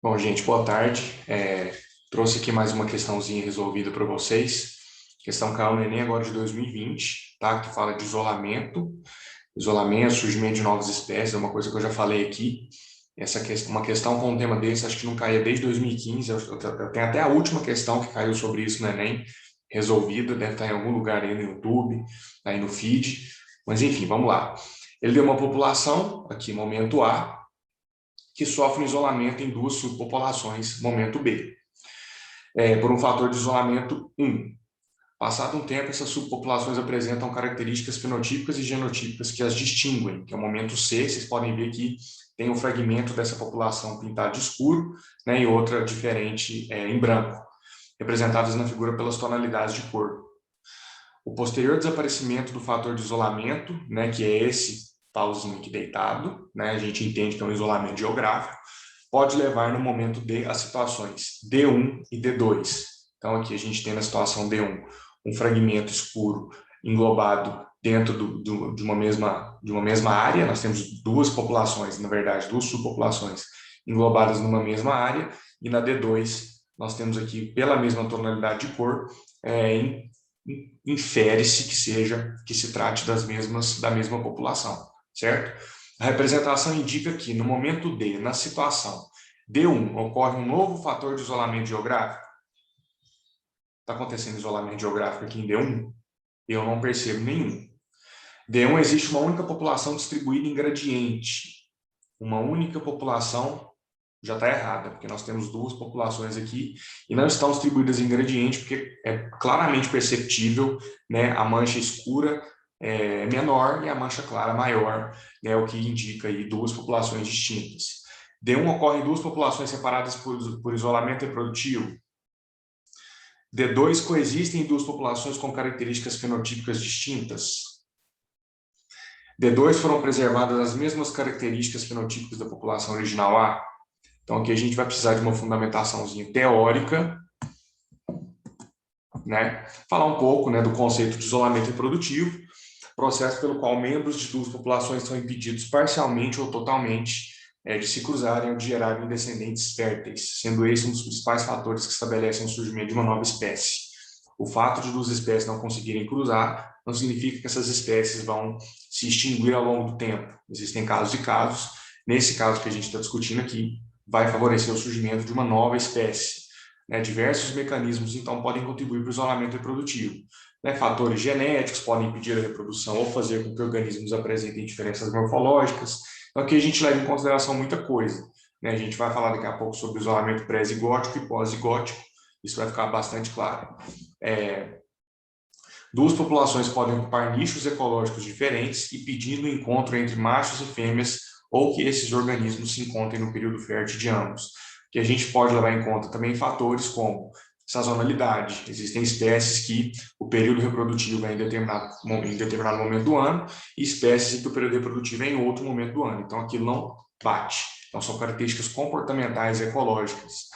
Bom, gente, boa tarde. Trouxe aqui mais uma questãozinha resolvida para vocês. Questão caiu no Enem agora de 2020, tá? Que fala de isolamento, surgimento de novas espécies, é uma coisa que eu já falei aqui. Uma questão com um tema desse, acho que não caía desde 2015. Eu tenho até a última questão que caiu sobre isso no Enem, resolvida, deve estar em algum lugar aí no YouTube, aí no feed. Mas enfim, vamos lá. Ele deu uma população, aqui, momento A, que sofre um isolamento em duas subpopulações, momento B, por um fator de isolamento 1. Passado um tempo, essas subpopulações apresentam características fenotípicas e genotípicas que as distinguem, que é o momento C. Vocês podem ver que tem um fragmento dessa população pintado de escuro, né, e outra diferente em branco, representadas na figura pelas tonalidades de cor. O posterior desaparecimento do fator de isolamento, né, que é esse pauzinho aqui deitado, né, a gente entende que é um isolamento geográfico, pode levar no momento D a situações D1 e D2. Então aqui a gente tem na situação D1 um fragmento escuro englobado dentro de uma mesma área. Nós temos duas populações, na verdade, duas subpopulações englobadas numa mesma área, e na D2 nós temos aqui, pela mesma tonalidade de cor, infere-se que se trate da mesma população, certo? A representação indica que, no momento D, na situação D1, ocorre um novo fator de isolamento geográfico. Está acontecendo isolamento geográfico aqui em D1? Eu não percebo nenhum. D1 existe uma única população distribuída em gradiente. Uma única população já está errada, porque nós temos duas populações aqui e não estão distribuídas em gradiente, porque é claramente perceptível, né, a mancha escura é menor e a mancha clara maior, né, o que indica aí duas populações distintas. D1 ocorre em duas populações separadas por isolamento reprodutivo. D2 coexistem em duas populações com características fenotípicas distintas. D2 foram preservadas as mesmas características fenotípicas da população original A. Então, aqui a gente vai precisar de uma fundamentaçãozinha teórica, né? Falar um pouco, né, do conceito de isolamento reprodutivo, processo pelo qual membros de duas populações são impedidos parcialmente ou totalmente de se cruzarem ou de gerarem descendentes férteis, sendo esse um dos principais fatores que estabelecem o surgimento de uma nova espécie. O fato de duas espécies não conseguirem cruzar não significa que essas espécies vão se extinguir ao longo do tempo. Existem casos e casos. Nesse caso que a gente está discutindo aqui, vai favorecer o surgimento de uma nova espécie. Diversos mecanismos, então, podem contribuir para o isolamento reprodutivo. Fatores genéticos podem impedir a reprodução ou fazer com que organismos apresentem diferenças morfológicas. Então, aqui a gente leva em consideração muita coisa. A gente vai falar daqui a pouco sobre isolamento pré-zigótico e pós-zigótico. Isso vai ficar bastante claro. Duas populações podem ocupar nichos ecológicos diferentes, impedindo o encontro entre machos e fêmeas, ou que esses organismos se encontrem no período fértil de ambos. Que a gente pode levar em conta também fatores como sazonalidade. Existem espécies que o período reprodutivo é em determinado momento do ano, e espécies que o período reprodutivo é em outro momento do ano. Então, aquilo não bate. Então, são características comportamentais e ecológicas.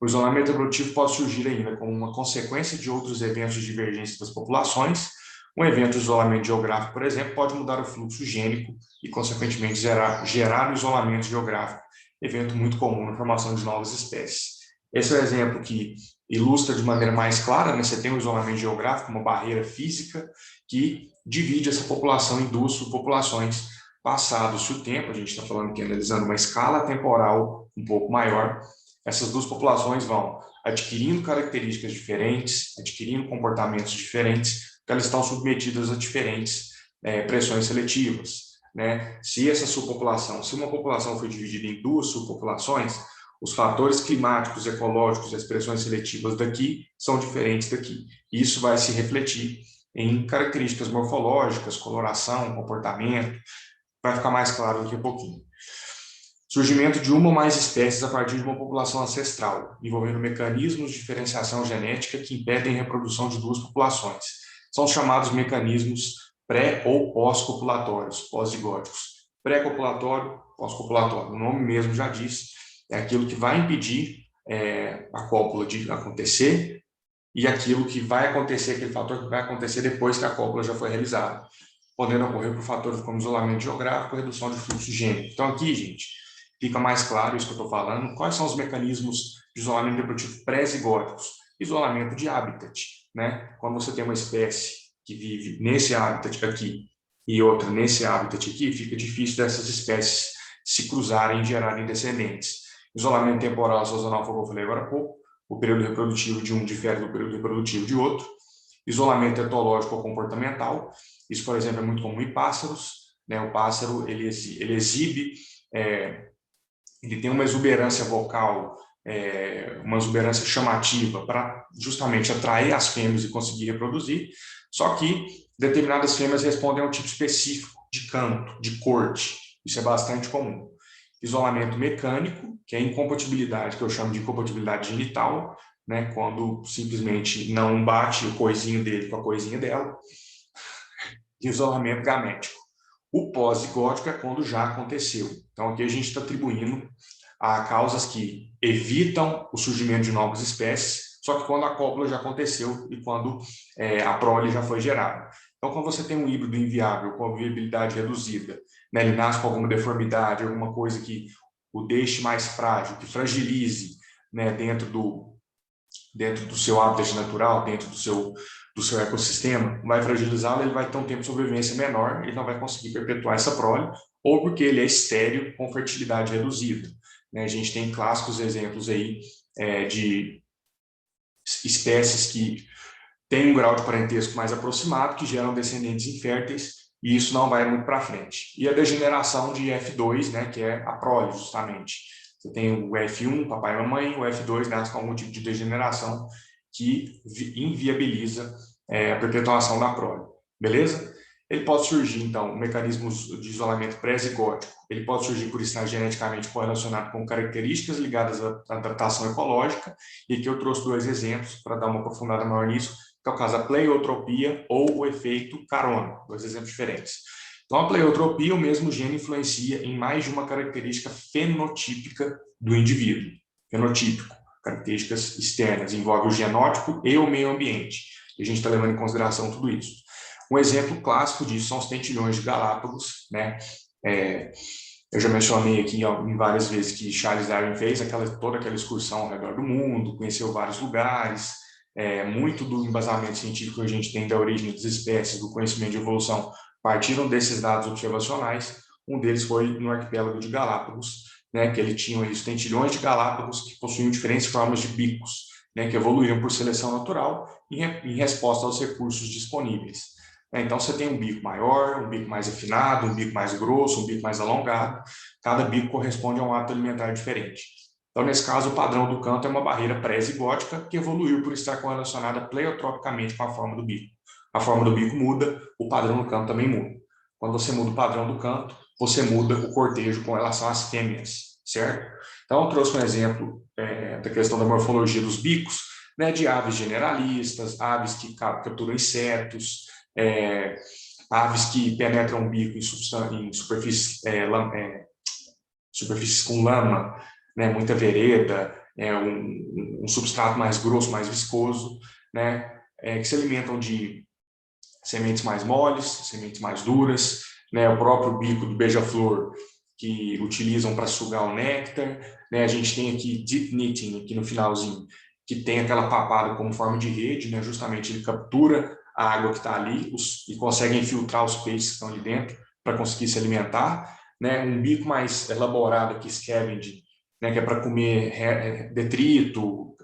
O isolamento reprodutivo pode surgir ainda como uma consequência de outros eventos de divergência das populações. Um evento de isolamento geográfico, por exemplo, pode mudar o fluxo gênico e, consequentemente, gerar um isolamento geográfico, evento muito comum na formação de novas espécies. Esse é o exemplo que ilustra de maneira mais clara, né? Você tem um isolamento geográfico, uma barreira física que divide essa população em duas subpopulações. Passado-se o tempo, a gente está falando aqui, analisando uma escala temporal um pouco maior, essas duas populações vão adquirindo características diferentes, adquirindo comportamentos diferentes, porque elas estão submetidas a diferentes pressões seletivas. Se uma população foi dividida em duas subpopulações, os fatores climáticos, ecológicos e as pressões seletivas daqui são diferentes daqui. Isso vai se refletir em características morfológicas, coloração, comportamento. Vai ficar mais claro daqui a pouquinho. Surgimento de uma ou mais espécies a partir de uma população ancestral, envolvendo mecanismos de diferenciação genética que impedem a reprodução de duas populações. São os chamados mecanismos pré- ou pós-copulatórios, pós-zigóticos. Pré-copulatório, pós-copulatório. O nome mesmo já diz, é aquilo que vai impedir a cópula de acontecer e aquilo que vai acontecer, aquele fator que vai acontecer depois que a cópula já foi realizada, podendo ocorrer por fatores como isolamento geográfico, redução de fluxo gênico. Então aqui, gente, fica mais claro isso que eu estou falando. Quais são os mecanismos de isolamento reprodutivo pré-zigóticos? Isolamento de habitat, né? Quando você tem uma espécie que vive nesse habitat aqui e outra nesse habitat aqui, fica difícil dessas espécies se cruzarem e gerarem descendentes. Isolamento temporal sazonal, como eu falei agora há pouco, o período reprodutivo de um difere do período reprodutivo de outro. Isolamento etológico ou comportamental, isso, por exemplo, é muito comum em pássaros, né? O pássaro, ele exibe, ele tem uma exuberância vocal, uma exuberância chamativa para justamente atrair as fêmeas e conseguir reproduzir, só que determinadas fêmeas respondem a um tipo específico de canto, de corte, isso é bastante comum. Isolamento mecânico, que é a incompatibilidade, que eu chamo de incompatibilidade genital, né, quando simplesmente não bate o coisinho dele com a coisinha dela. Isolamento gamético. O pós-zigótico é quando já aconteceu. Então, aqui a gente está atribuindo a causas que evitam o surgimento de novas espécies, só que quando a cópula já aconteceu e quando a prole já foi gerada. Então, quando você tem um híbrido inviável com a viabilidade reduzida, né, ele nasce com alguma deformidade, alguma coisa que o deixe mais frágil, que fragilize, né, dentro do seu habitat natural, dentro do seu ecossistema, vai fragilizá-lo, ele vai ter um tempo de sobrevivência menor, ele não vai conseguir perpetuar essa prole, ou porque ele é estéril com fertilidade reduzida. Né? A gente tem clássicos exemplos aí de espécies que têm um grau de parentesco mais aproximado, que geram descendentes inférteis, e isso não vai muito para frente. E a degeneração de F2, né, que é a prole, justamente. Você tem o F1, papai e mamãe, o F2 nasce com algum tipo de degeneração que inviabiliza a perpetuação da prole. Beleza? Ele pode surgir, então, mecanismos de isolamento pré-zigótico. Ele pode surgir por estar geneticamente correlacionado com características ligadas à adaptação ecológica, e aqui eu trouxe dois exemplos para dar uma aprofundada maior nisso, que é o caso da pleiotropia ou o efeito carona, dois exemplos diferentes. Então, a pleiotropia, o mesmo gene influencia em mais de uma característica fenotípica do indivíduo. Fenotípico, características externas, envolve o genótipo e o meio ambiente. E a gente está levando em consideração tudo isso. Um exemplo clássico disso são os tentilhões de Galápagos, né? Eu já mencionei aqui em várias vezes que Charles Darwin fez toda aquela excursão ao redor do mundo, conheceu vários lugares, muito do embasamento científico que a gente tem da origem das espécies, do conhecimento de evolução, partiram desses dados observacionais. Um deles foi no arquipélago de Galápagos, né, que ele tinha os tentilhões de Galápagos que possuíam diferentes formas de bicos, né, que evoluíram por seleção natural em resposta aos recursos disponíveis. Então, você tem um bico maior, um bico mais afinado, um bico mais grosso, um bico mais alongado. Cada bico corresponde a um hábito alimentar diferente. Então, nesse caso, o padrão do canto é uma barreira pré-zigótica que evoluiu por estar correlacionada pleiotropicamente com a forma do bico. A forma do bico muda, o padrão do canto também muda. Quando você muda o padrão do canto, você muda o cortejo com relação às fêmeas, certo? Então, eu trouxe um exemplo da questão da morfologia dos bicos, né, de aves generalistas, aves que capturam insetos, aves que penetram o bico em superfícies, superfícies com lama, né, muita vereda, um substrato mais grosso, mais viscoso, né, que se alimentam de sementes mais moles, sementes mais duras, né, o próprio bico do beija-flor que utilizam para sugar o néctar, né, a gente tem aqui deep knitting aqui no finalzinho, que tem aquela papada como forma de rede, né, justamente ele captura a água que está ali e consegue infiltrar os peixes que estão ali dentro para conseguir se alimentar, né, um bico mais elaborado aqui, scavenging, né, que é para comer detrito,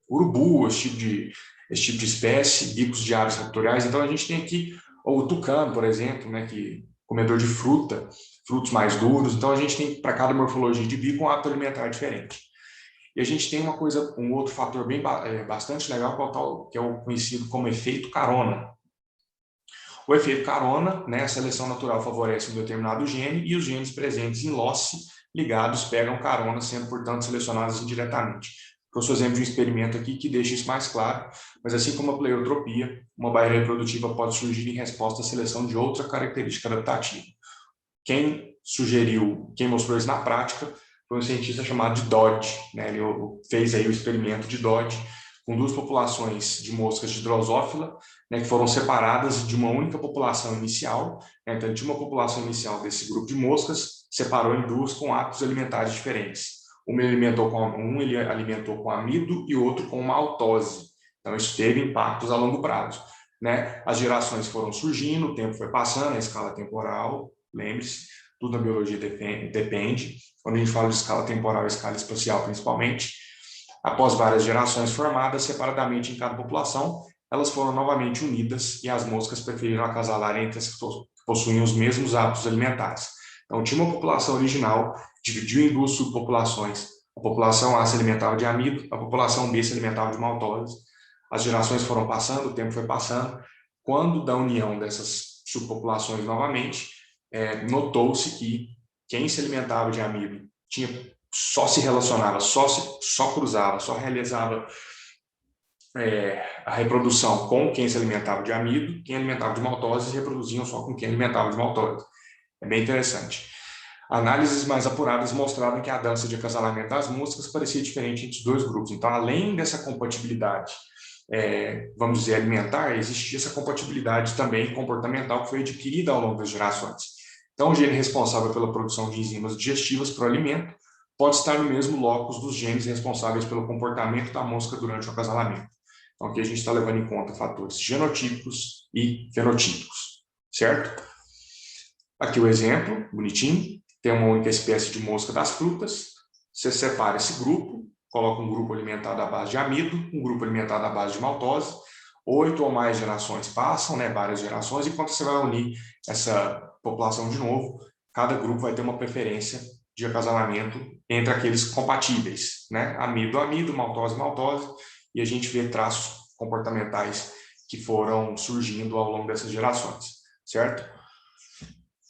urubu, esse tipo de espécie, bicos de aves raptoriais. Então, a gente tem aqui o tucano, por exemplo, né, que comedor de frutos mais duros. Então, a gente tem, para cada morfologia de bico, um hábito alimentar diferente. E a gente tem um outro fator bastante legal, que é o conhecido como efeito carona. O efeito carona, né, a seleção natural favorece um determinado gene e os genes presentes em loci ligados pegam carona, sendo, portanto, selecionados indiretamente. Trouxe o exemplo de um experimento aqui que deixa isso mais claro, mas assim como a pleiotropia, uma barreira reprodutiva pode surgir em resposta à seleção de outra característica adaptativa. Quem mostrou isso na prática foi um cientista chamado de Dodge, né? Ele fez aí o experimento de Dodge com duas populações de moscas de Drosophila, né, que foram separadas de uma única população inicial. Né? Então, tinha uma população inicial desse grupo de moscas, separou em duas com hábitos alimentares diferentes. Um ele alimentou com amido e o outro com maltose. Então, isso teve impactos a longo prazo, né? As gerações foram surgindo, o tempo foi passando, a escala temporal, lembre-se, tudo na biologia depende. Quando a gente fala de escala temporal, escala espacial principalmente, após várias gerações formadas separadamente em cada população, elas foram novamente unidas e as moscas preferiram acasalar entre as que possuíam os mesmos hábitos alimentares. Então, tinha uma população original, dividiu em duas subpopulações. A população A se alimentava de amido, a população B se alimentava de maltose. As gerações foram passando, o tempo foi passando. Quando da união dessas subpopulações novamente, notou-se que quem se alimentava de amido só se relacionava, só cruzava, só realizava a reprodução com quem se alimentava de amido, quem alimentava de maltose se reproduziam só com quem alimentava de maltose. É bem interessante. Análises mais apuradas mostraram que a dança de acasalamento das moscas parecia diferente entre os dois grupos. Então, além dessa compatibilidade, vamos dizer, alimentar, existia essa compatibilidade também comportamental que foi adquirida ao longo das gerações. Então, o gene responsável pela produção de enzimas digestivas para o alimento pode estar no mesmo locus dos genes responsáveis pelo comportamento da mosca durante o acasalamento. Então, aqui a gente está levando em conta fatores genotípicos e fenotípicos, certo? Aqui o exemplo, bonitinho, tem uma única espécie de mosca das frutas, você separa esse grupo, coloca um grupo alimentado à base de amido, um grupo alimentado à base de maltose, 8 ou mais gerações passam, né, várias gerações, e quando você vai unir essa população de novo, cada grupo vai ter uma preferência de acasalamento entre aqueles compatíveis, né, amido, amido, maltose, maltose, e a gente vê traços comportamentais que foram surgindo ao longo dessas gerações, certo?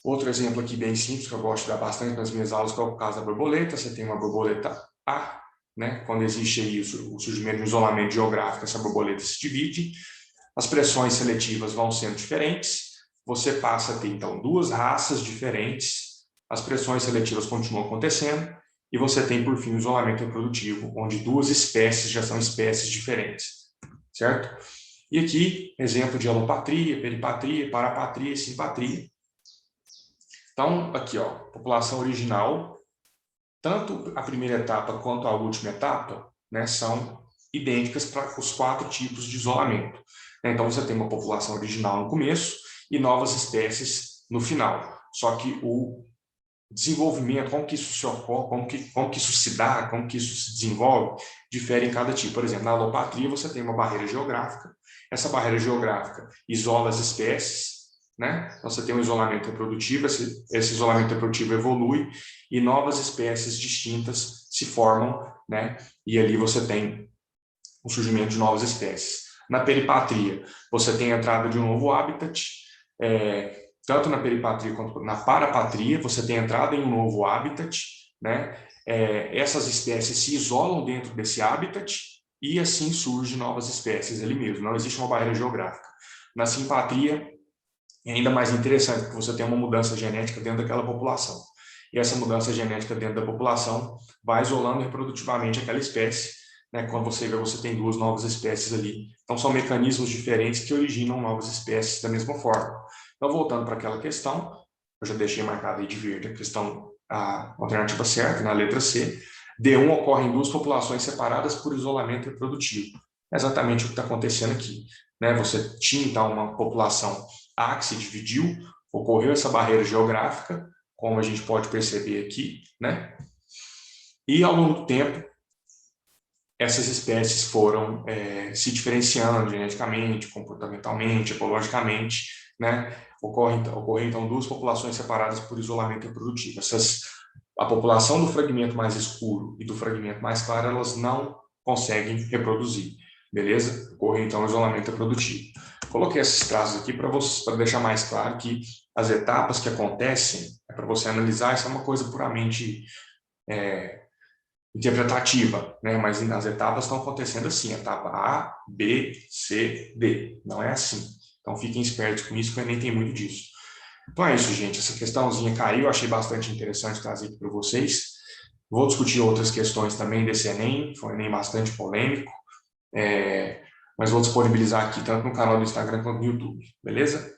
Outro exemplo aqui bem simples, que eu gosto de dar bastante nas minhas aulas, que é o caso da borboleta. Você tem uma borboleta A, né? Quando existe aí o surgimento de um isolamento geográfico, essa borboleta se divide, as pressões seletivas vão sendo diferentes, você passa a ter, então, duas raças diferentes, as pressões seletivas continuam acontecendo, e você tem, por fim, o isolamento reprodutivo, onde duas espécies já são espécies diferentes, certo? E aqui, exemplo de alopatria, peripatria, parapatria e simpatria. Então, aqui, ó, população original, tanto a primeira etapa quanto a última etapa, né, são idênticas para os 4 tipos de isolamento. Então, você tem uma população original no começo e novas espécies no final. Só que o desenvolvimento, como que isso se ocorre, como que isso se dá, como que isso se desenvolve, difere em cada tipo. Por exemplo, na alopatria, você tem uma barreira geográfica. Essa barreira geográfica isola as espécies, né? Então, você tem um isolamento reprodutivo, esse isolamento reprodutivo evolui e novas espécies distintas se formam, né? E ali você tem o surgimento de novas espécies. Na peripatria, você tem a entrada de um novo habitat, tanto na peripatria quanto na parapatria, você tem a entrada em um novo habitat, né? Essas espécies se isolam dentro desse habitat e assim surgem novas espécies ali mesmo, não existe uma barreira geográfica. Na simpatria, é ainda mais interessante, porque você tem uma mudança genética dentro daquela população. E essa mudança genética dentro da população vai isolando reprodutivamente aquela espécie, né? Quando você vê, você tem 2 novas espécies ali. Então, são mecanismos diferentes que originam novas espécies da mesma forma. Então, voltando para aquela questão, eu já deixei marcado aí de verde a questão, a alternativa certa, na letra C. D1 ocorre em 2 populações separadas por isolamento reprodutivo. É exatamente o que está acontecendo aqui, né? Você tinha, então, uma população A que se dividiu, ocorreu essa barreira geográfica, como a gente pode perceber aqui, né? E ao longo do tempo, essas espécies foram se diferenciando geneticamente, comportamentalmente, ecologicamente, né? Ocorrem então 2 populações separadas por isolamento reprodutivo. A população do fragmento mais escuro e do fragmento mais claro, elas não conseguem reproduzir, beleza? Ocorre então o isolamento reprodutivo. Coloquei esses traços aqui para deixar mais claro que as etapas que acontecem, para você analisar, isso é uma coisa puramente interpretativa, né? Mas as etapas estão acontecendo assim, etapa A, B, C, D. Não é assim. Então fiquem espertos com isso, porque nem tem muito disso. Então é isso, gente. Essa questãozinha caiu, achei bastante interessante trazer aqui para vocês. Vou discutir outras questões também desse Enem, foi um Enem bastante polêmico, mas vou disponibilizar aqui tanto no canal do Instagram quanto no YouTube, beleza?